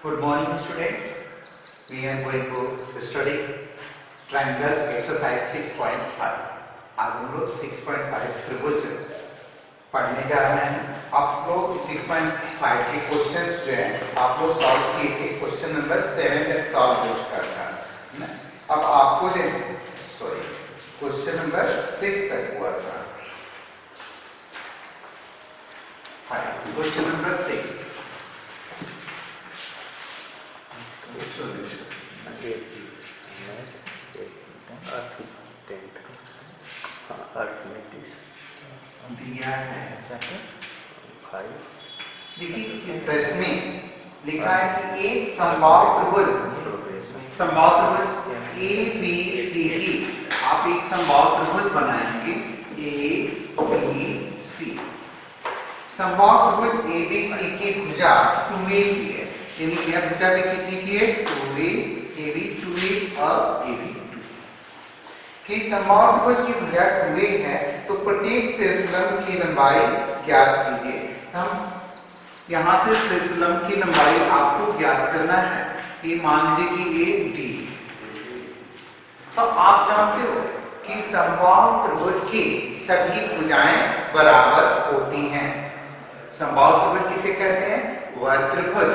Good morning, students. We are going to study triangle exercise 6.5. आज हम लोग 6.5 त्रिभुज पढ़ने जा रहे हैं। आप लोग 6.5 के क्वेश्चंस जो हैं आप लोग सॉल्व किए थे। क्वेश्चन नंबर 7 तक सॉल्व हो चुका था। अब आपको क्वेश्चन नंबर 6 तक हुआ था। क्वेश्चन नंबर 6 दिया है। देखिए इस प्रश्न में लिखा है कि एक समबाहु त्रिभुज ए बी सी की आप एक समबाहु त्रिभुज बनाएंगे ए बी सी। समबाहु त्रिभुज ए बी सी की भुजा 2a की है, यानी यह भुजा भी कितनी की है 2a, ए बी 2a और ए बी 2। कि समबाहु त्रिभुज की भुजा 2a है तो प्रत्येक शीर्षलंब की लंबाई ज्ञात कीजिए। हम यहां से शीर्षलंब की लंबाई आपको ज्ञात करना है। ये मान लीजिए कि ए डी। तो आप जानते हो कि समबाहु त्रिभुज की सभी भुजाएं बराबर होती हैं। समबाहु त्रिभुज किसे कहते हैं? वह त्रिभुज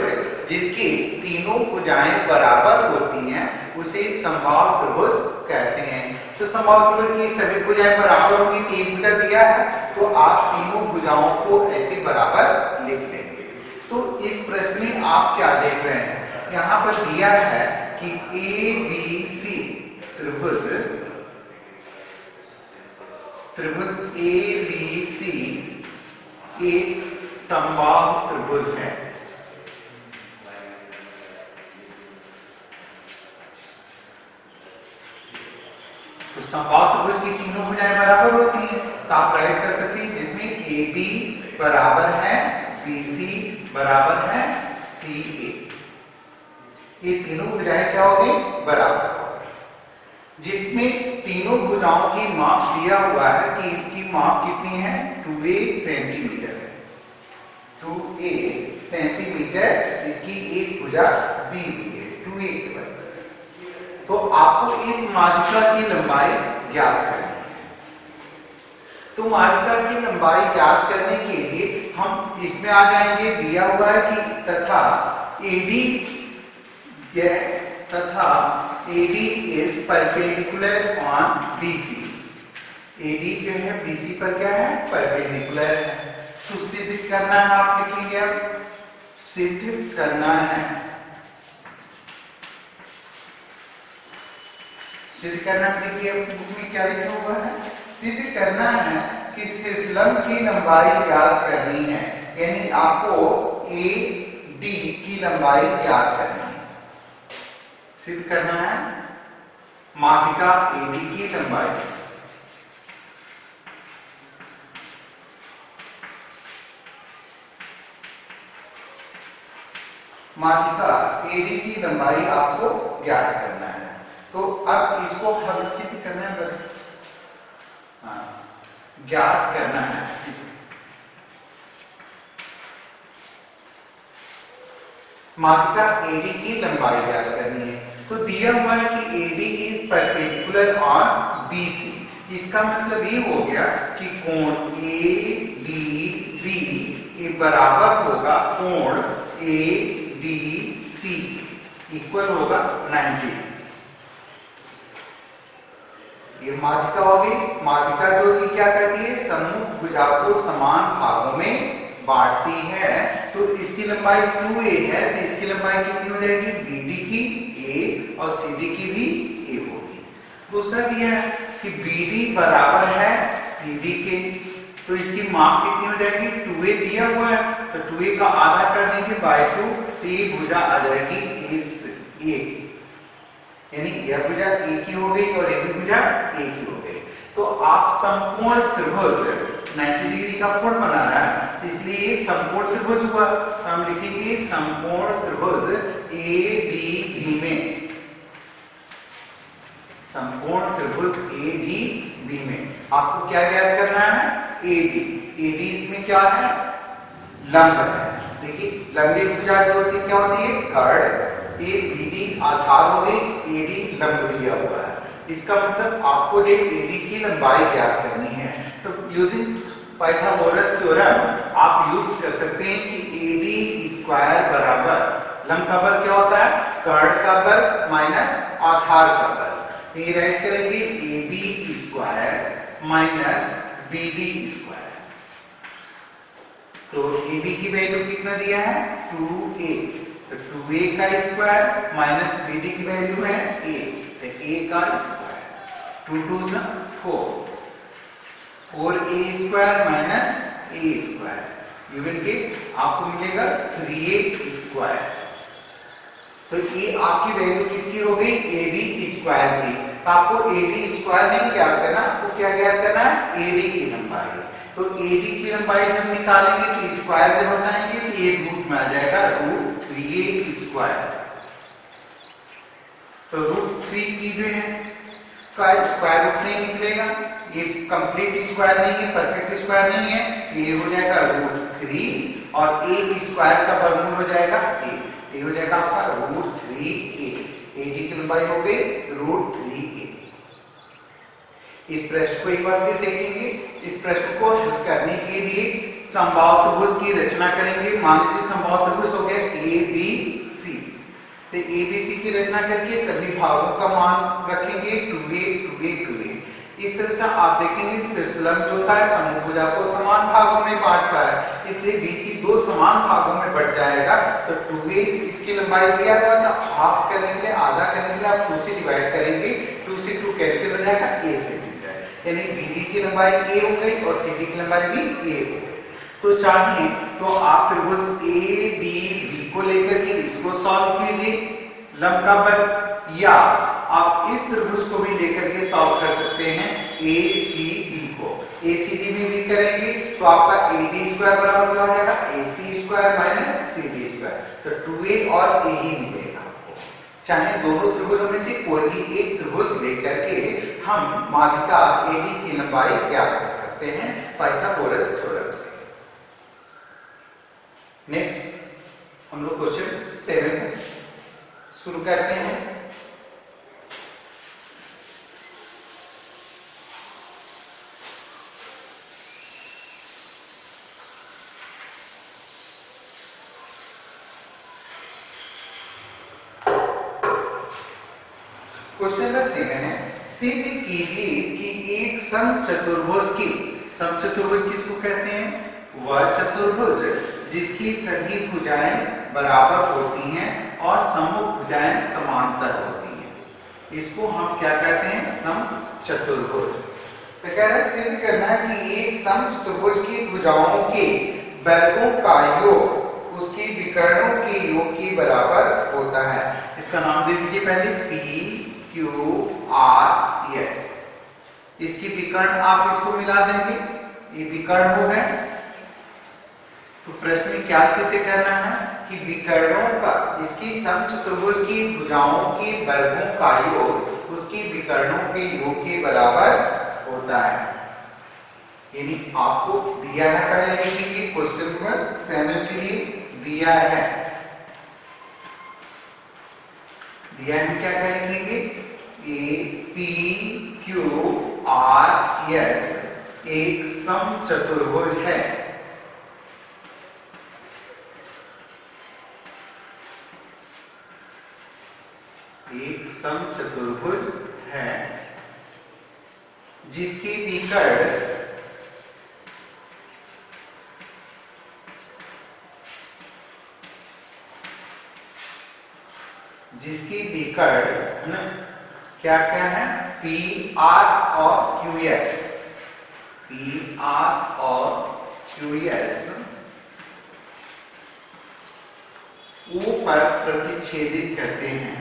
जिसकी तीनों भुजाएं बराबर होती हैं उसे समबाहु त्रिभुज कहते हैं। तो समबाहु त्रिभुज की सभी भुजाएं बराबर होंगी। एक भुजा दिया है तो आप तीनों भुजाओं को ऐसे बराबर लिख लेंगे। तो इस प्रश्न में आप क्या देख रहे हैं? यहाँ पर दिया है कि ए बी सी त्रिभुज ए बी सी एक समबाहु त्रिभुज है। तो समबाहु त्रिभुज की तीनों भुजाएं बराबर होती हैं तो आप राइट कर सकते हैं जिसमें ए बी बराबर है बी सी बराबर है सी ए। ये तीनों भुजाएं क्या हो गई? बराबर। जिसमें तीनों भुजाओं की माप दिया हुआ है कि इसकी माप कितनी है 2a सेंटीमीटर है। 2a सेंटीमीटर इसकी एक भुजा दी हुई है 2a के बराबर। तो आपको इस माध्यिका की लंबाई ज्ञात करनी है। तो माध्यिका की लंबाई ज्ञात करने के लिए हम इसमें आ जाएंगे। दिया हुआ है कि तथा AD is perpendicular on BC। AD जो है BC पर क्या है? परपेंडिकुलर है। तो सिद्ध करना है, आप लिखेंगे अब सिद्ध करना है। सिद्ध करना देखिए बुक में क्या लिखा हुआ है? सिद्ध करना है कि शीर्षलंब की लंबाई ज्ञात करनी है, यानी आपको ए डी की लंबाई ज्ञात करनी है। सिद्ध करना है माध्यिका ए डी की लंबाई। माध्यिका ए डी की लंबाई आपको ज्ञात करना है। तो अब इसको हल सिद्ध करना है, ज्ञात करना है। माध्यिका AD की लंबाई ज्ञात करनी है। तो दिया हुआ है कि AD is perpendicular on BC। इसका मतलब ये हो गया कि कोण ADB ये बराबर होगा कोण ADC इक्वल होगा 90। ये माध्यिका हो गई। माध्यिका जो कि क्या करती है? सम्मुख भुजा को समान भागों में बांटती है। तो इसकी लंबाई 2a है तो इसकी लंबाई कितनी हो जाएगी? BD की a और CD की भी a होगी। दूसरा दिया है कि BD बराबर है CD के, तो इसकी माप कितनी हो जाएगी? 2a दिया हुआ है तो 2a का आधा कर देंगे बाय 2 तो ये भुजा आ जाएगी इस a, यानी यह भुजा a की हो गई और यह भी भुजा a की हो गई। तो आप संपूर्ण त्रिभुज 90 डिग्री का कोण बना रहा है इसलिए समकोण त्रिभुज हुआ। तो हम लिखेंगे समकोण त्रिभुज ADB में, समकोण त्रिभुज ADB में आपको क्या ज्ञात करना है? AD। AD इसमें क्या है? लंब है। देखिए लंबी भुजा जो होती है क्या होती है, कर्ड, ए बी डी आधार हो गई, ए डी लंब दिया हुआ है। इसका मतलब आपको जो एडी की लंबाई ज्ञात करनी है, तो यूजिंग पाइथागोरस थ्योरम आप यूज कर सकते हैं कि एडी स्क्वायर बराबर लंब का वर्ग क्या होता है, कर्ड का वर्ग माइनस आधार का वर्ग। ये राइट करेंगे A B square minus B D square. तो ए बी की वैल्यू कितना दिया है, 2a, तो 2a का स्क्वायर माइनस बी डी की वैल्यू है a, तो a का square, 2 2 4, 4a square minus a square, you will get आपको मिलेगा 3a स्क्वायर। तो ये आपकी वैल्यू किसकी हो गई, एडी स्क्वायर की। तो आपको एडी स्क्वायर नहीं ज्ञात करना, आपको क्या ज्ञात करना है, एडी की लंबाई। तो एडी की लंबाई जब निकालेंगे तो स्क्वायर जब बनाएंगे तो एक रूट में आ जाएगा, रूट 3a स्क्वायर। तो रूट 3 की जो है का स्क्वायर रूट नहीं निकलेगा, ये कंप्लीट स्क्वायर नहीं है, परफेक्ट स्क्वायर नहीं है, ये हो जाएगा रूट 3 और a स्क्वायर का वर्गमूल हो जाएगा a, ये हो जाएगा आपका रूट 3a। एडी की लंबाई हो गई रूट 3a। इस प्रश्न को एक बार फिर देखेंगे। इस प्रश्न को हल करने के लिए समबाहु त्रिभुज की रचना करेंगे। मान लीजिए समबाहु त्रिभुज हो गया ABC, तो ABC की रचना करके सभी भागों का मान रखेंगे 2a 2a 2a। इस तरह से आप देखेंगे शीर्षलंब जो होता है समभुजा को समान भागों में बांटता है, इसलिए BC दो समान भागों में बट जाएगा। तो 2a इसकी लंबाई दिया हुआ था, हाफ करने के लिए, आधा करने के लिए आप 2 से डिवाइड करेंगे, 2 से 2 कैंसिल हो जाएगा, a से यानी BD की लंबाई a हो गई और CD की लंबाई भी a हो गई। तो चाहिए तो आप त्रिभुज ADB को लेकर के इसको सॉल्व कीजिए लंब का वर्ग, या आप इस त्रिभुज को भी लेकर के सॉल्व कर सकते हैं ACD को। ACD में भी करेंगे तो आपका AD स्क्वायर बराबर क्या हो जाएगा, AC square minus CD square, तो 2a और a ही मिलेगा। चाहे दोनों त्रिभुजों में से कोई भी एक त्रिभुज लेकर के हम माध्यिका AD की लंबाई ज्ञात कर सकते हैं पाइथागोरस थ्योरम से। नेक्स्ट हम लोग क्वेश्चन 7 शुरू करते हैं। क्वेश्चन नंबर 7 है, सिद्ध कीजिए कि एक समचतुर्भुज की, समचतुर्भुज किसको कहते हैं, वह चतुर्भुज जिसकी सभी भुजाएं बराबर होती हैं और सम्मुख भुजाएं समांतर होती हैं, इसको हम क्या कहते हैं, समचतुर्भुज। तो कह रहे सिद्ध करना है कि एक समचतुर्भुज की भुजाओं के वर्गों का योग उसके विकर्णों के योग के बराबर होता है। इसका नाम दे दीजिए पहले P Q R S। इसकी विकर्ण आप इसको मिला देंगे, ये विकर्ण हो गए। तो प्रश्न में क्या सिद्ध करना है कि विकर्णों का, इसकी समचतुर्भुज की भुजाओं के वर्गों का योग उसकी विकर्णों के योग के बराबर होता है। यानी आपको दिया है, पहले लिखेंगे क्वेश्चन नंबर 7 के लिए दिया है, दिया है क्या क्या लिखेंगे, A P Q R S एक समचतुर्भुज है। एक समचतुर्भुज है जिसकी विकर्ण क्या क्या है, P R और Q S, P R और Q S O पर प्रतिच्छेदित करते हैं।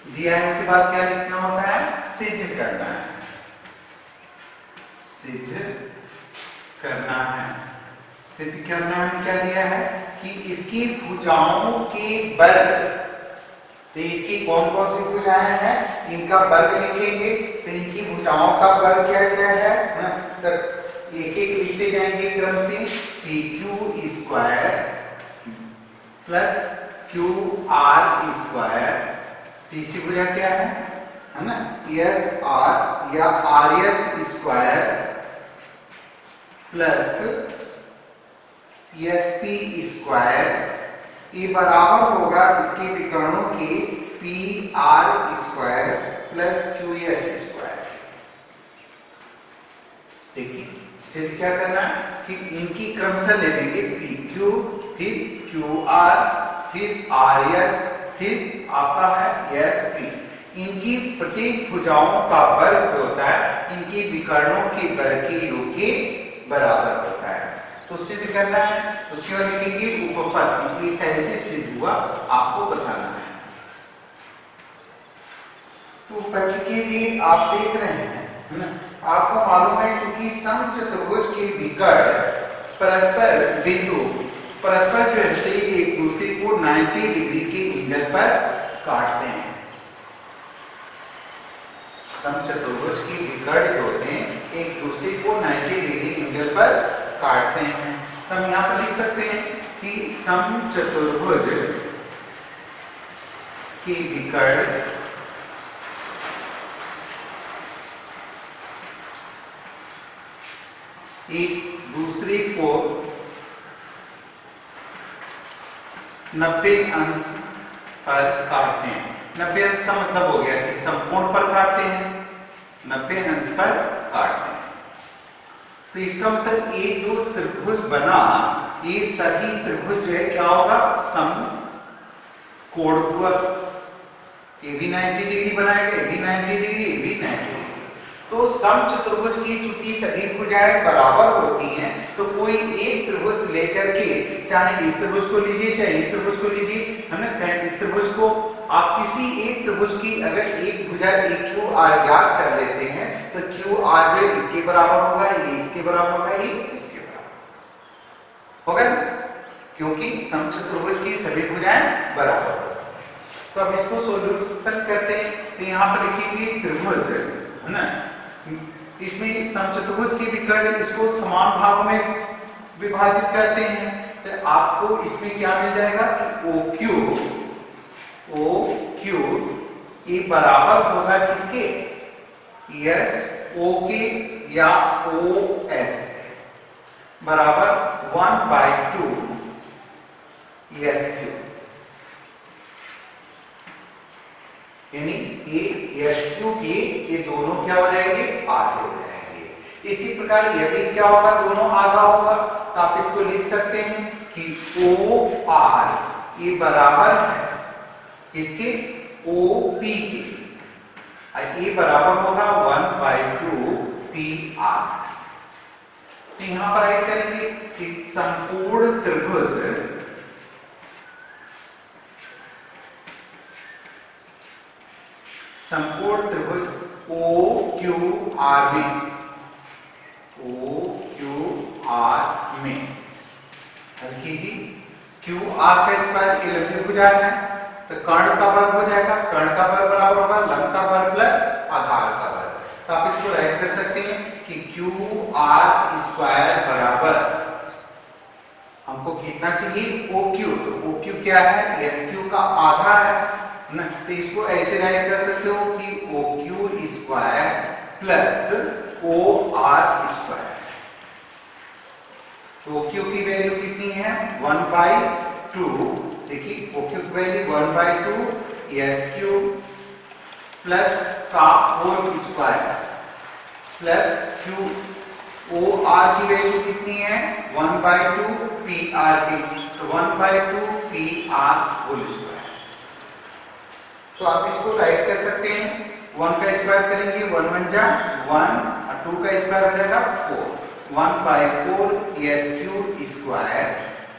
दिया है उसके बाद क्या लिखना होता है, सिद्ध करना है, सिद्ध करना है। सिद्ध करना है क्या दिया है कि इसकी भुजाओं के वर्ग, तो इसकी कौन कौन सी भुजाएं हैं, इनका वर्ग लिखेंगे। तो इनकी भुजाओं का वर्ग क्या क्या है ना, तो एक एक लिखते जाएंगे क्रम से। P Q square plus Q R square, तीसरी भुजा क्या है ना, एस आर या R S square plus S P square, ये बराबर होगा इसके विकर्णों के P R square plus Q S square. देखिए सिर्फ क्या करना है कि इनकी क्रमशः ले लेंगे, पी क्यू फिर क्यू आर फिर आर एस फिर आपका है एस पी। इनकी प्रत्येक भुजाओं का वर्ग जो होता है इनके विकर्णों के वर्ग के योग के बराबर होता है। तो सिद्ध करना है, उसके बाद लिखेंगे उपपद, ये कैसे सिद्ध हुआ आपको बताना है। तो उपपद के लिए आप देख रहे हैं ना, आपको मालूम है क्योंकि समचतुर्भुज के विकर्ण परस्पर बिंदु परस्पर जो है एक दूसरे को 90 डिग्री के एंगल पर काटते हैं। समचतुर्भुज के विकर्ण जो होते हैं एक दूसरे को 90 डिग्री एंगल पर काटते हैं। तो हम यहां पर लिख सकते हैं कि समचतुर्भुज के विकर्ण एक दूसरे को 90 अंश पर काटते हैं। 90 अंश का मतलब हो गया कि संपूर्ण पर काटते हैं, 90 अंश पर काटते हैं। तो इसका मतलब एक जो त्रिभुज बना, ये सभी त्रिभुज जो है क्या होगा, समकोण हुआ। ये भी 90 डिग्री बनाएगा, ये भी 90 डिग्री, ये भी 90 डिग्री। तो समचतुर्भुज की चूंकि सभी भुजाएं बराबर होती हैं, तो कोई एक त्रिभुज लेकर के, चाहे इस त्रिभुज को लीजिए चाहे इस त्रिभुज को लीजिए, है ना, चाहे इस त्रिभुज को, आप किसी एक त्रिभुज की अगर एक भुजा एक क्यू आर ज्ञात कर लेते हैं तो क्यू आर जो इसके बराबर होगा, ये इसके बराबर होगा, ये इसके बराबर होगा, क्योंकि समचतुर्भुज की सभी भुजाएं बराबर होगी। तो अब इसको सॉल्यूशन करते हैं। तो यहाँ पर लिखेंगे त्रिभुज, है ना, इसमें समचतुर्भुज के विकर्ण इसको समान भागों में विभाजित करते हैं। तो आपको इसमें क्या मिल जाएगा कि ओ क्यू ये बराबर होगा किसके, एस ओ के या ओ एस बराबर 1/2 एस क्यू, यानी ये एस क्यू के ये दोनों क्या हो जाएंगे, आधे हो जाएंगे। इसी प्रकार ये भी क्या होगा, दोनों आधा होगा। तो आप इसको लिख सकते हैं कि ओ आर ये बराबर है इसके ओ पी के, ये बराबर होगा 1/2 पी आर। तो यहां पर राइट करेंगे कि संपूर्ण त्रिभुज ओ क्यू आर में, ओ क्यू आर में हल कीजिए। क्यू आर का स्क्वायर ये लंबी भुजा है, तो कर्ण का वर्ग हो जाएगा, कर्ण का वर्ग बराबर होगा लंब का वर्ग प्लस आधार का वर्ग। तो आप इसको राइट कर सकते हैं कि क्यू आर स्क्वायर बराबर हमको कितना चाहिए, ओ क्यू। तो ओ क्यू क्या है, एस क्यू का आधा है ना। तो इसको ऐसे राइट कर सकते हो कि O Q square plus O R square. तो ओ क्यू की वैल्यू कितनी है, 1/2। देखिए ओ क्यू की वैल्यू 1/2 एस क्यू प्लस का whole square plus Q, O R की वैल्यू कितनी है, 1/2 पी आर की, तो 1/2 पी आर होल स्क्वायर। तो आप इसको राइट कर सकते हैं, 1 का स्क्वायर करेंगे 1 1 जा 1 और 2 का स्क्वायर हो जाएगा 4, 1/4 S Q square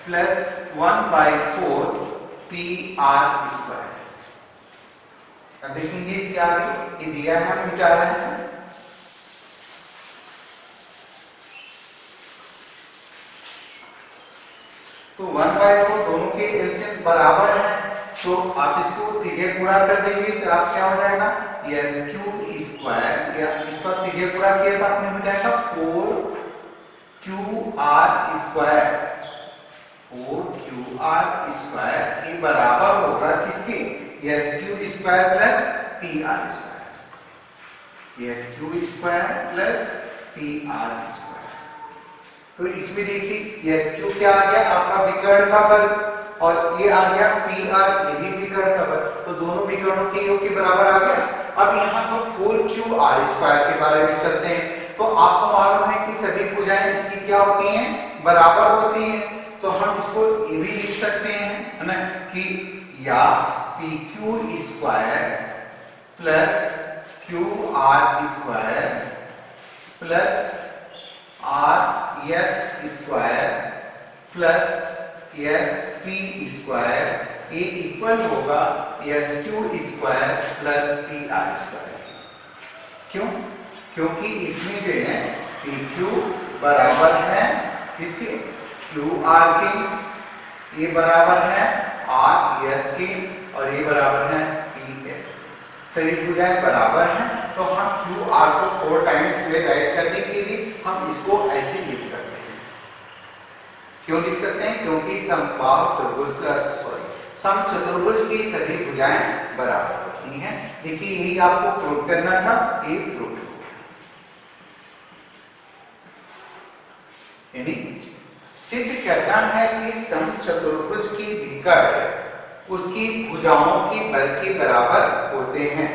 plus 1/4 P R square. अब देखेंगे इसके आगे ये दिया है, हम मिटा रहे हैं। तो 1/4 दोनों के एलसीएम बराबर है, तो आप इसको तिर्यक गुणा कर देंगे तो आप क्या हो जाएगा एस क्यू स्क्वायर, या इसका तिर्यक गुणा किया तो आपने हो जाएगा 4QR स्क्वायर, 4QR स्क्वायर ये बराबर होगा किसके S Q square plus P R square, S Q square plus P R square. तो इसमें देखिए एस क्यू क्या आ गया आपका विकर्ण का वर्ग और ये आ गया पी आर ये भी विकर्ण का वर्ग, तो दोनों विकर्णों के योग के बराबर आ गया। अब यहाँ तो 4QR स्क्वायर के बारे में चलते हैं। तो आपको मालूम है कि सभी भुजाएं इसकी क्या होती हैं बराबर होती हैं, तो हम इसको ये भी लिख सकते हैं है ना कि या PQ square plus QR square plus RS square plus SP square ये इक्वल होगा SQ square plus PR square. क्यों? क्योंकि इसमें जो है PQ बराबर है इसके QR के, ये बराबर है RS के और ये बराबर है PS। सभी भुजाएं बराबर हैं तो हम QR को 4 टाइम्स में राइट करने के लिए हम इसको ऐसे लिख सकते हैं। क्यों लिख सकते हैं? क्योंकि समबाहु त्रिभुज समचतुर्भुज की सभी भुजाएं बराबर होती हैं। देखिए यही आपको प्रूव करना था, ये प्रूव हो गया। यानी सिद्ध करना है कि समचतुर्भुज की विकर्ण उसकी भुजाओं के बल के बराबर होते हैं।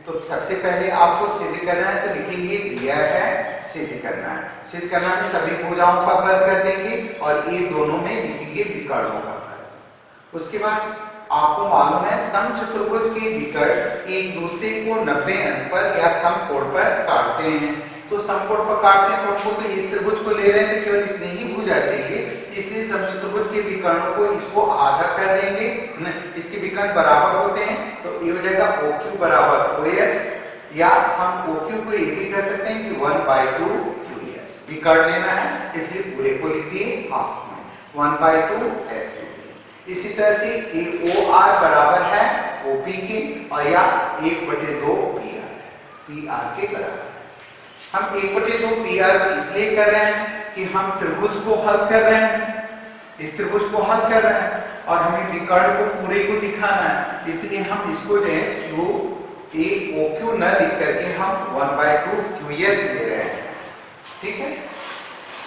तो सबसे पहले आपको सिद्ध करना है, तो लिखेंगे दिया है सिद्ध करना है। सिद्ध करना है सभी भुजाओं का बल कर देंगे और ये दोनों में लिखेंगे विकर्णों का बल। उसके बाद आपको मालूम है समचतुर्भुज के विकर्ण एक दूसरे को 90 अंश पर या समकोण पर काटते हैं। तो समकोण पर काटते हैं तो हमको तो इस त्रिभुज को ले रहे हैं तो केवल इतने ही भुजा चाहिए, इसलिए समचतुर्भुज के विकर्णों को इसको आधा कर देंगे, इसके विकर्ण बराबर होते हैं तो ये हो जाएगा OQ बराबर OS, या हम OQ को ये भी कह सकते हैं कि 1/2 QS। विकर्ण लेना है इसलिए पूरे को लिख दिए हाफ में 1/2 SQ। इसी तरह से OR बराबर है OP के और या 1/2 PR के बराबर। हम 1/2 PR इसलिए कर रहे हैं कि हम त्रिभुज को हल कर रहे हैं, इस त्रिभुज को हल कर रहे हैं और हमें विकर्ण को पूरे को दिखाना है, इसलिए हम इसको जो है OQ न लिख करके हम 1/2 QS ले रहे हैं। ठीक है,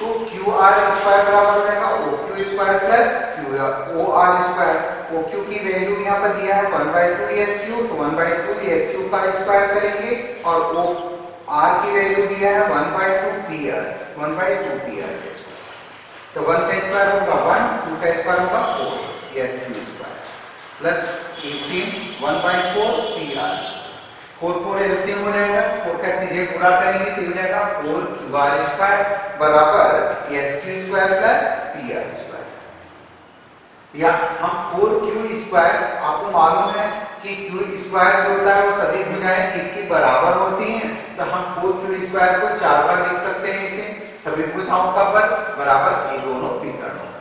तो QR स्क्वायर बराबर हो जाएगा OQ square plus OR square. OQ की वैल्यू यहाँ पर दिया है 1/2 SQ, तो 1/2 SQ का स्क्वायर करेंगे और OR की वैल्यू दिया है 1/2 PR, 1/2 PR का स्क्वायर। तो 1 का स्क्वायर होगा 1, 2 का स्क्वायर होगा 4 SQ square plus LCM 1/4 PR। 4 LCM हो जाएगा, 4 का तिर्यक गुणा करेंगे तो हो जाएगा 4QR स्क्वायर बराबर SQ square plus PR square. या हम 4Q स्क्वायर, आपको मालूम है कि Q स्क्वायर जो होता है वो सभी भुजाएं इसकी बराबर होती हैं, तो हम 4Q स्क्वायर को 4 बार लिख सकते हैं इसे सभी भुजाओं का बल बराबर ये दोनों विकर्णों का,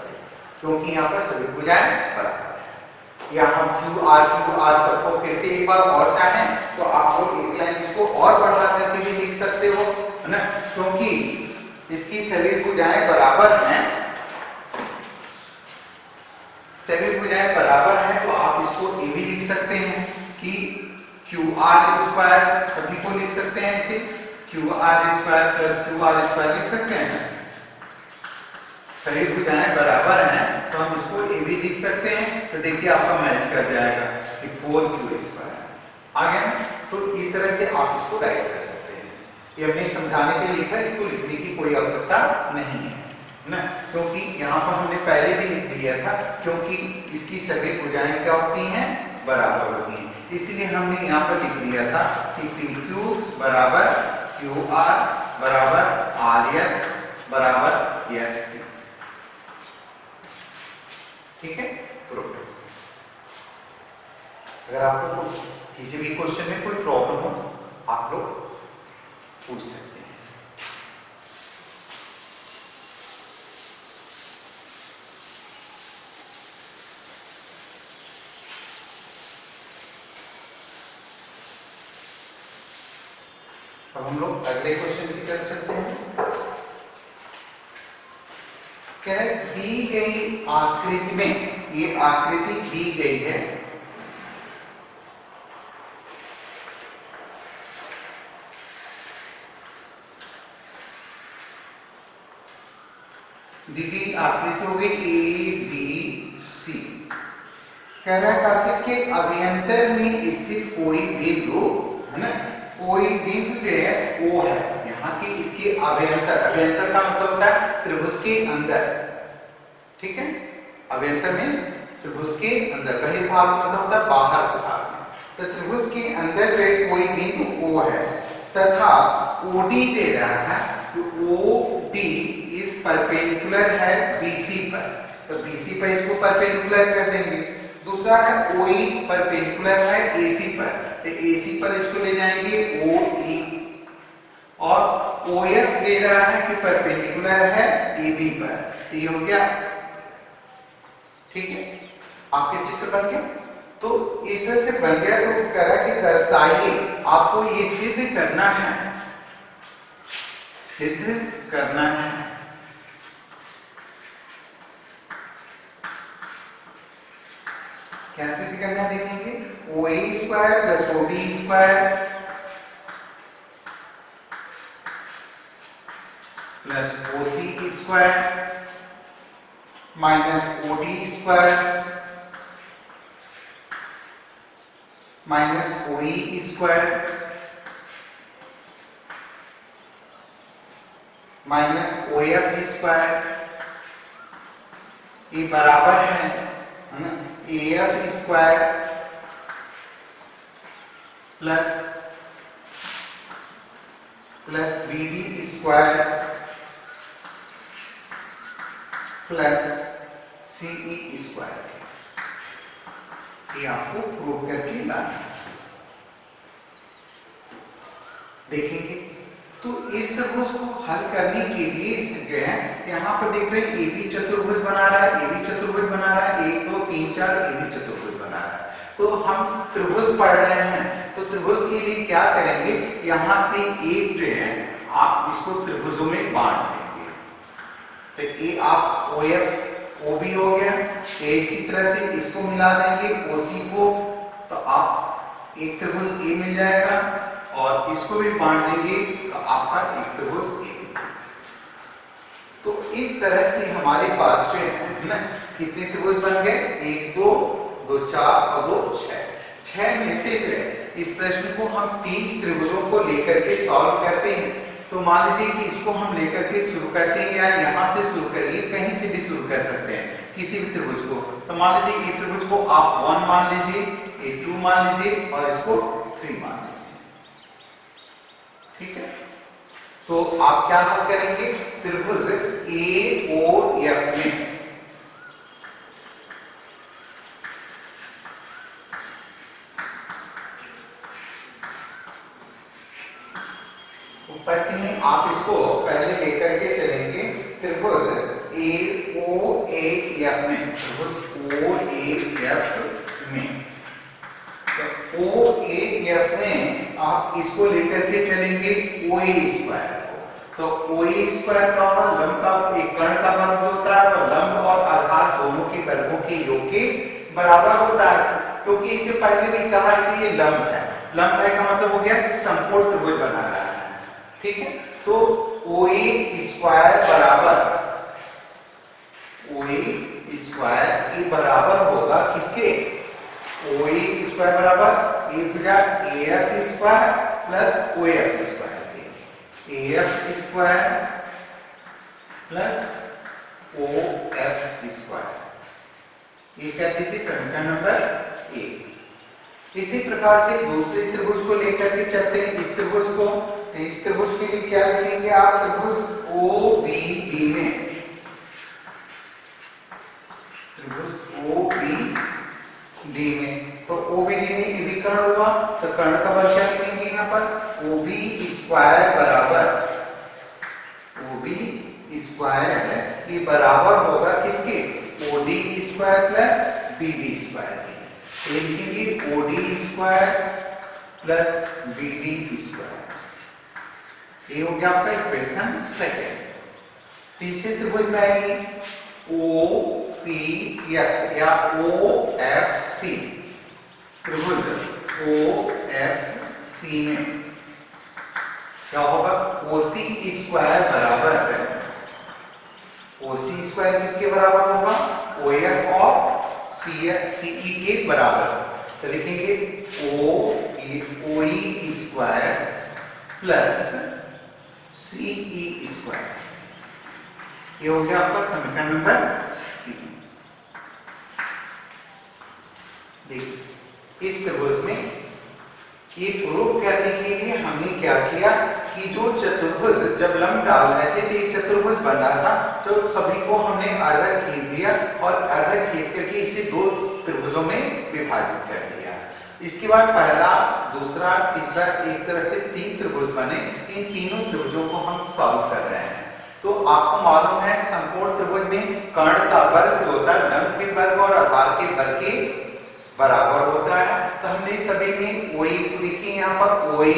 क्योंकि यहाँ पर सभी भुजाएं बराबर है। या हम QR सबको फिर से एक बार और चाहें तो आप लोग एक लाइन इसको और बढ़ा करके भी लिख सकते हो, है ना, क्योंकि इसकी सभी भुजाएं बराबर हैं, सभी भुजाएं बराबर हैं, तो आप इसको ये भी लिख सकते हैं कि QR स्क्वायर सभी को लिख सकते हैं, इसे QR square plus QR square लिख सकते हैं। सभी भुजाएं बराबर हैं तो हम इसको ये भी लिख सकते हैं, तो देखिए आपका मैच कर जाएगा कि 4Q स्क्वायर आ गया। तो इस तरह से आप इसको राइट कर सकते हैं। ये हमने समझाने के लिए लिखा, इसको लिखने की कोई आवश्यकता नहीं है ना, क्योंकि यहाँ पर हमने पहले भी लिख दिया था, क्योंकि इसकी सभी भुजाएं क्या होती हैं बराबर होती हैं, इसलिए हमने यहाँ पर लिख दिया था कि PQ बराबर QR बराबर RS बराबर SQ। ठीक है, अगर आपको किसी भी क्वेश्चन में कोई प्रॉब्लम हो तो आप लोग पूछ सकते हैं। अब हम लोग अगले क्वेश्चन की तरफ चलते हैं। क्या है, दी गई आकृति में, ये आकृति दी गई है, दी गई आकृति हो गई ए बी सी। कह रहा है कार्तिक के अभ्यंतर में स्थित कोई बिंदु है ना, कोई बिंदु जो है वो है यहाँ की, इसके अभ्यंतर, अभ्यंतर का मतलब होता है त्रिभुज के अंदर, ठीक है। अभ्यंतर मीन्स त्रिभुज के अंदर, बहिर्भाग मतलब होता है बाहर के भाग में। तो त्रिभुज के अंदर जो कोई बिंदु ओ है तथा ओडी दे रहा है, तो ओडी इस परपेंडिकुलर है बीसी पर, तो बीसी पर इसको परपेंडिकुलर कर देंगे। दूसरा है ओई परपेंडिकुलर है एसी पर, तो एसी पर इसको ले जाएंगे ओई, और ओएफ दे रहा है कि परपेंडिकुलर है एबी पर, ये हो गया, ठीक है। आपके चित्र बन गया, तो इस तरह से बन गया। तो कह रहा है कि दर्शाइए, आपको ये सिद्ध करना है, सिद्ध करना है कैसे भी करना है देखेंगे। O A square plus O B square plus O C square minus O D square minus O E square minus O F square, ये बराबर है ना A F square plus plus B D square plus C E square, ये आपको prove करके लाना है। देखेंगे तो इस त्रिभुज को हल करने के लिए जो है यहाँ पर देख रहे हैं ए बी चतुर्भुज बना रहा है, ए बी चतुर्भुज बना रहा है, 1 2 3 4 ए बी चतुर्भुज बना रहा है। तो हम त्रिभुज पढ़ रहे हैं, तो त्रिभुज के लिए क्या करेंगे, यहाँ से एक जो है आप इसको त्रिभुजों में बांट देंगे। तो ये आप ओ एफ ओ बी हो गया, इसी तरह से इसको मिला देंगे ओ सी को, तो आप एक त्रिभुज ए मिल जाएगा, और इसको भी बांट देंगे तो आपका एक त्रिभुज ए। तो इस तरह से हमारे पास जो है ना कितने त्रिभुज बन गए, 1 2 2 4 और 2 6। 6 में से जो है इस प्रश्न को हम 3 त्रिभुजों को लेकर के सॉल्व करते हैं। तो मान लीजिए कि इसको हम लेकर के शुरू करते हैं, या यहाँ से शुरू करिए, कहीं से भी शुरू कर सकते हैं किसी भी त्रिभुज को। तो मान लीजिए इस त्रिभुज को आप 1 मान लीजिए, ये 2 मान लीजिए, और इसको 3 मान लीजिए, ठीक है। तो आप क्या हल करेंगे, त्रिभुज ए ओ एफ में उत्पत्ति में आप इसको पहले लेकर के चलेंगे, त्रिभुज ए ओ ए एफ में, त्रिभुज ओ ए एफ में, तो ओ ए एफ में आप इसको लेकर के चलेंगे ओ ए स्क्वायर को। तो ओ ए स्क्वायर का होगा लंब का, एक कर्ण का वर्ग होता है, तो लंब और आधार दोनों के वर्गों के योग के बराबर होता है। क्योंकि इसे पहले भी कहा है कि ये लंब है, लंब है का मतलब हो गया कि समकोण त्रिभुज बना रहा है, ठीक है। तो ओ ए स्क्वायर बराबर ओ ए स्क्वायर ये बराबर होगा किसके, ओ ए स्क्वायर बराबर A F square plus O F square, A F square plus O F square, ये क्या थी समीकरण नंबर 1। इसी प्रकार से दूसरे त्रिभुज को लेकर के चलते हैं, इस त्रिभुज को, इस त्रिभुज के लिए क्या लिखेंगे आप, त्रिभुज ओ बी डी में, त्रिभुज ओ बी डी में, तो ओ बी डी में ये भी कर्ण हुआ, तो कर्ण का वर्ग क्या लिखेंगे यहाँ पर, ओ बी स्क्वायर बराबर ओ बी स्क्वायर ये बराबर होगा किसके, O D square plus B D square, ये लिखेंगे O D square plus B D square. ये हो गया आपका इक्वेशन सेकेंड। तीसरे त्रिभुज में आएगी ओ सी एफ या ओ एफ सी त्रिभुज ओ एफ सी में क्या होगा, ओसी स्क्वायर बराबर है, ओसी स्क्वायर किसके बराबर होगा, ओ एफ और सीई के बराबर। तो लिखेंगे ओ E square plus CE square. ये हो गया आपका समीकरण नंबर 3। देखिए इस त्रिभुज में ये प्रूव करने के लिए हमने क्या किया कि जो चतुर्भुज जब लंब डाल रहे थे तो एक चतुर्भुज बन रहा था, तो सभी को हमने अर्धा खींच दिया और अर्धा खींच करके इसे दो त्रिभुजों में विभाजित कर दिया। इसके बाद पहला, दूसरा, तीसरा, इस तरह से 3 त्रिभुज बने। इन तीनों त्रिभुजों को हम सॉल्व कर रहे हैं। तो आपको मालूम है समकोण त्रिभुज में कर्ण का वर्ग जो होता है लंब के वर्ग और आधार के वर्ग के बराबर होता है। तो हमने सभी में ओए देखिए, यहाँ पर ओए,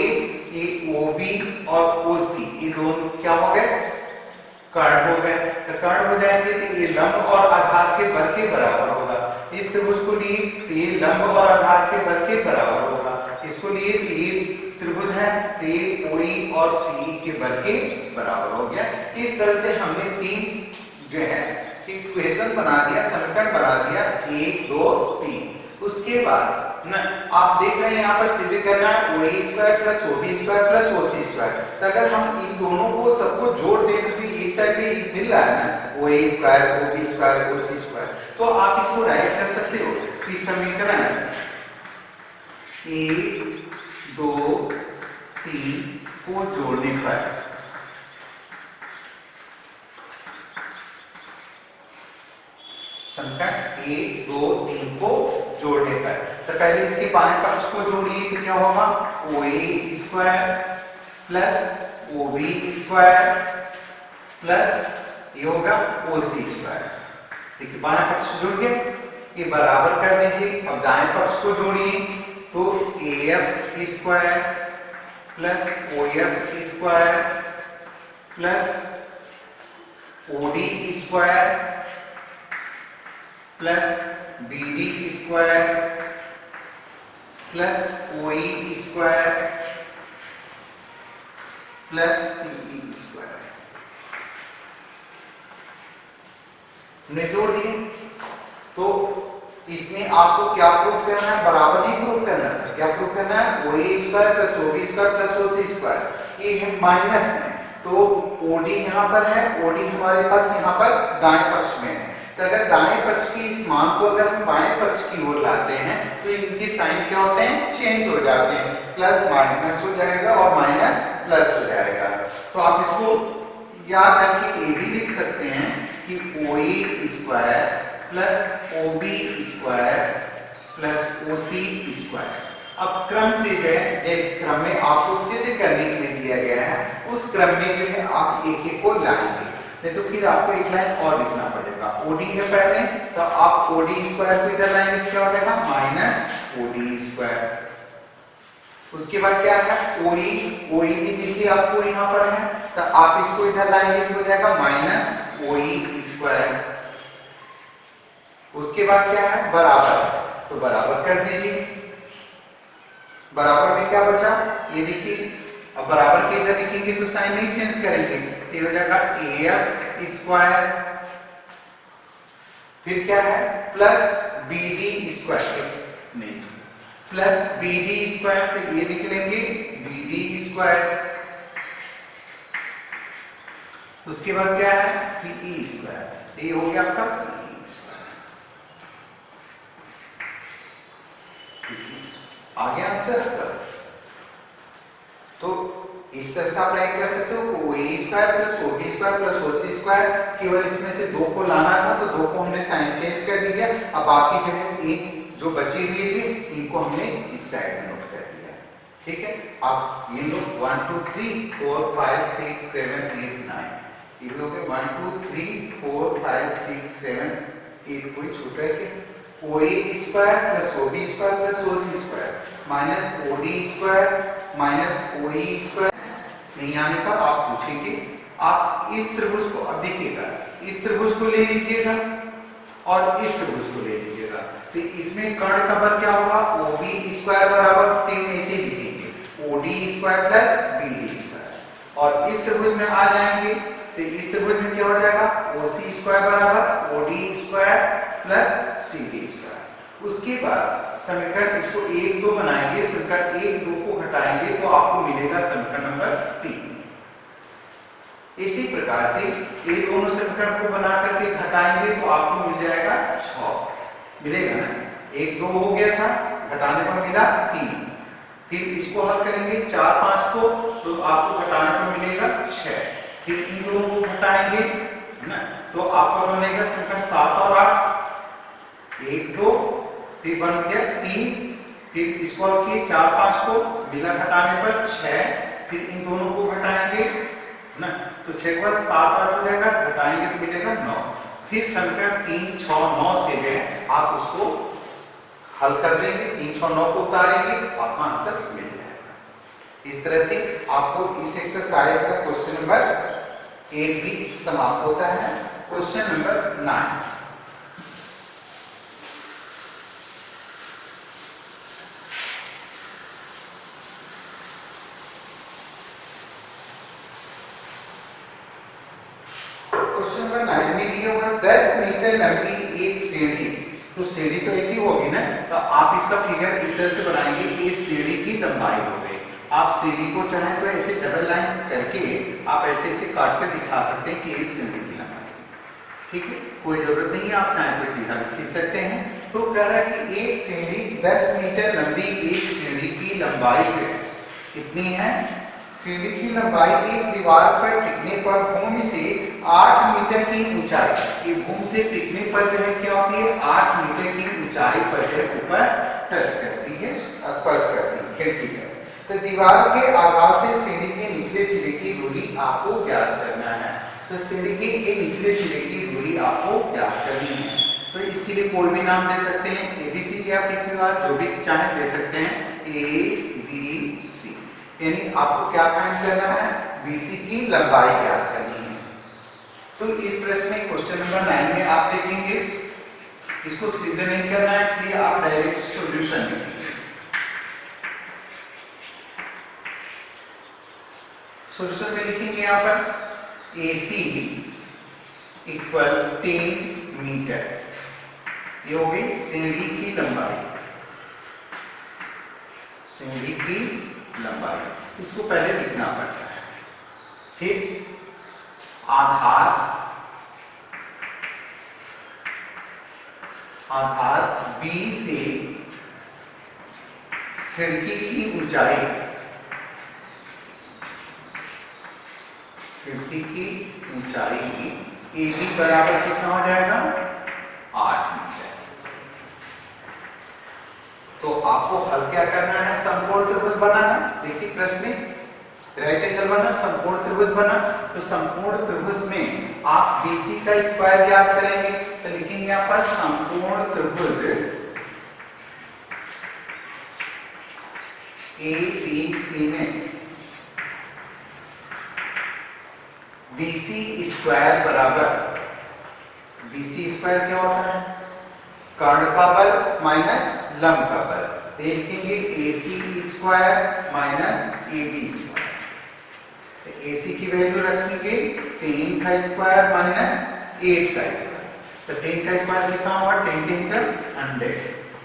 ये ओबी और ओसी, ये दोनों क्या हो गए, कर्ण हो गए। तो कर्ण हो जाएंगे तो ये लंब और आधार के वर्ग के बराबर होगा। इस त्रिभुज को लिए तो ये लंब और आधार के वर्ग के बराबर होगा। इसको लिए तो ये त्रिभुज है तो ये ओई और सी के वर्ग के बराबर हो गया। इस तरह से हमने 3 जो है इक्वेशन बना दिया, समीकरण बना दिया, 1 2 3। उसके बाद न आप देख रहे हैं यहाँ पर सीधे करना है O A square plus O B square plus O C square. तो अगर हम इन दोनों को सबको जोड़ दें तो भी एक साइड पे मिल रहा है ना, ओ A square O B square O C square. तो आप इसको राइट कर सकते हो कि समीकरण 1 2 3 को जोड़ने पर समीकरण 1 2 3 को जोड़ने पर, तो पहले इसके बाएं पक्ष को जोड़िए तो क्या होगा, O A square plus O B square plus ये होगा ओ सी स्क्वायर। देखिए बाएं पक्ष जुड़ गए, ये बराबर कर दीजिए। अब दाएं पक्ष को जोड़िए तो A F square plus O F square plus O D square plus B D square plus O E square plus C E square ने जोड़ दिए। तो इसमें आपको क्या प्रूफ करना है, बराबर नहीं प्रूफ करना है। क्या प्रूफ करना है, O A square plus O B square plus O C square. ये है माइनस में, तो ओ डी यहाँ पर है, ओ डी हमारे पास यहाँ पर दाएं पक्ष में है। तो अगर दाएं पक्ष की इस मान को अगर हम बाएं पक्ष की ओर लाते हैं तो इनके साइन क्या होते हैं, चेंज हो जाते हैं। प्लस माइनस हो जाएगा और माइनस प्लस हो जाएगा। तो आप इसको याद करके ये भी लिख सकते हैं कि O A square plus O B square plus O C square. अब क्रम से जो है जिस क्रम में आपको सिद्ध करने के लिए दिया गया है उस क्रम में जो है आप एक एक को लाएंगे, नहीं तो फिर आपको एक लाइन और लिखना पड़ेगा। ओडी है पहले, तो आप ओडी स्क्वायर को इधर लाएंगे, क्या हो जाएगा माइनस ओडी स्क्वायर। उसके बाद क्या है ओई, ओई भी देखिए आपको यहाँ पर है, तो आप इसको इधर लाएंगे तो हो जाएगा माइनस ओई स्क्वायर। उसके बाद क्या है बराबर, तो बराबर कर दीजिए। बराबर में क्या बचा, ये देखिए। अब बराबर के इधर लिखेंगे तो साइन नहीं चेंज करेंगे, ये हो जाएगा ए एफ स्क्वायर, फिर क्या है प्लस बी डी स्क्वायर, नहीं प्लस बी डी स्क्वायर, तो ये लिख लेंगे बी डी स्क्वायर। उसके बाद क्या है सीई स्क्वायर, ये हो गया आपका सीई स्क्वायर। आगे आंसर तो इस तरह से आप राइट कर सकते हो, O A square plus O B square plus O C square. केवल इसमें से 2 को लाना था तो 2 को हमने साइन चेंज कर दिया। अब बाकी जो है एक जो बची हुई थी इनको हमने इस साइड में नोट कर दिया। ठीक है, अब ये लोग 1 2 3 4 5 6 7 8 9 ये भी हो गए 1 2 3 4 5 6 7 8। कोई छूट रहा है क्या, O A square plus O B square plus O C square minus O D square minus O E square नहीं आने पर आप पूछेंगे। आप इस त्रिभुज को, अब देखिएगा, इस त्रिभुज को ले लीजिएगा और इस त्रिभुज को ले लीजिएगा, तो इसमें कर्ण का बल क्या होगा, OB स्क्वायर बराबर सेम ऐसे लिखेंगे OD square plus BD square. और इस त्रिभुज में आ जाएंगे तो इस त्रिभुज में क्या हो जाएगा, OC स्क्वायर बराबर OD square plus CD square. उसके बाद समीकरण इसको 1 2 बनाएंगे, समीकरण 1 2 को घटाएंगे तो आपको मिलेगा समीकरण नंबर 3। इसी प्रकार से ये दोनों समीकरण को बना करके घटाएंगे तो आपको मिल जाएगा 6 मिलेगा ना। 1 2 हो गया था, घटाने पर मिला 3। फिर इसको हल करेंगे 4 5 को तो आपको घटाने पर मिलेगा 6। फिर इन दोनों को घटाएंगे ना तो आपका बनेगा समीकरण 7 और 8। 1 2 फिर बन गया 3, फिर इसको हल किए 4 5 को, मिला घटाने पर 6। फिर इन दोनों को घटाएंगे ना तो 6 के बाद 7 8 हो जाएगा, घटाएंगे तो मिलेगा 9। फिर समीकरण 3 6 9 से है आप उसको हल कर देंगे, 3 6 9 को उतारेंगे, आपका आंसर मिल जाएगा। इस तरह से आपको इस एक्सरसाइज का क्वेश्चन नंबर 8 भी समाप्त होता है। क्वेश्चन नंबर 9, क्वेश्चन नंबर 9 में दिया हुआ 10 मीटर लंबी एक सीढ़ी, तो सीढ़ी तो ऐसी होगी ना, तो आप इसका फिगर इस तरह से बनाएंगे कि सीढ़ी की लंबाई हो गई। आप सीढ़ी को चाहें तो ऐसे डबल लाइन करके आप ऐसे ऐसे काट कर दिखा सकते हैं कि इस सीढ़ी की लंबाई, ठीक है, कोई जरूरत नहीं है, आप चाहें तो सीधा भी खींच सकते हैं। तो कह रहा है कि एक सीढ़ी 10 मीटर लंबी एक सीढ़ी की लंबाई है, कितनी है, सीढ़ी की लंबाई एक दीवार पर टिकने पर भूमि से 8 मीटर की ऊंचाई, ये भूमि से टिकने पर जो है क्या होती है, 8 मीटर की ऊंचाई पर जो ऊपर टच करती है, स्पर्श करती है, खिड़की है। तो दीवार के आधार से सीढ़ी के निचले सिरे की दूरी आपको ज्ञात करना है। तो सीढ़ी के निचले सिरे की दूरी आपको ज्ञात करनी है। तो इसके लिए कोई भी नाम दे सकते हैं, ABCD या PQR, जो भी चाहे दे सकते हैं, ABC, यानी आपको क्या फाइंड करना है, BC की लंबाई ज्ञात करनी है। तो इस प्रश्न में क्वेश्चन नंबर 9 में आप देखेंगे, इसको सीधे नहीं करना है, इसलिए आप डायरेक्ट सॉल्यूशन लिखेंगे। सॉल्यूशन में लिखेंगे यहाँ पर AC इक्वल 10 मीटर, ये हो गई सीढ़ी की लंबाई, सीढ़ी की लंबाई, इसको पहले लिखना पड़ता है। फिर आधार B से खिड़की की ऊंचाई, खिड़की की ऊंचाई AB बराबर कितना हो जाएगा, 8 मीटर। तो आपको हल क्या करना है, समकोण त्रिभुज बनाना। देखिए प्रश्न में राइट एंगल बना, समकोण त्रिभुज बना, तो समकोण त्रिभुज में आप BC का स्क्वायर ज्ञात करेंगे। तो लिखेंगे यहाँ पर समकोण त्रिभुज ABC में BC स्क्वायर बराबर, BC स्क्वायर क्या होता है, कर्ण का बल माइनस लंब का बल, तो लिखेंगे AC square minus AB square. तो AC की वैल्यू रखेंगे 10 का स्क्वायर माइनस 8 का स्क्वायर, तो 10 का स्क्वायर कितना होगा, 10 10 जा 100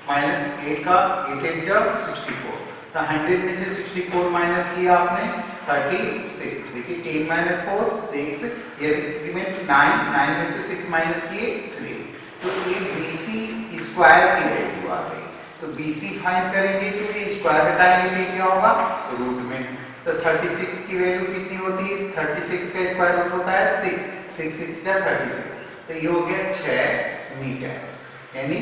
माइनस 8 का 8 8 जा 64, तो 100 में से 64 माइनस किया आपने 36, देखिए 10 माइनस 4 6, ये रिमेन 9, 9 में से 6 माइनस किए 3, तो ये BC स्क्वायर की वैल्यू आ गई। तो BC फाइंड करेंगे तो ये स्क्वायर हटाएंगे तो क्या होगा, रूट में, तो 36 की वैल्यू कितनी होती है, 36 का स्क्वायर रूट होता है 6, 6 6 जा 36, तो ये हो गया 6 मीटर। यानी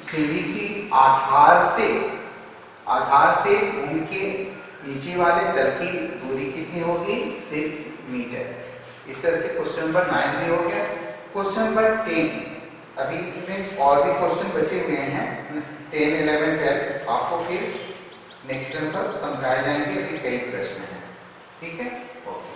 सीढ़ी की आधार से उनके नीचे वाले तल की दूरी कितनी होगी, 6 मीटर। इस तरह से क्वेश्चन नंबर 9 भी हो गया। क्वेश्चन नंबर 10, अभी इसमें और भी क्वेश्चन बचे हुए हैं, 10 11 12 आपको फिर नेक्स्ट टर्म पर समझाए जाएंगे, अभी कई प्रश्न हैं। ठीक है। ओके।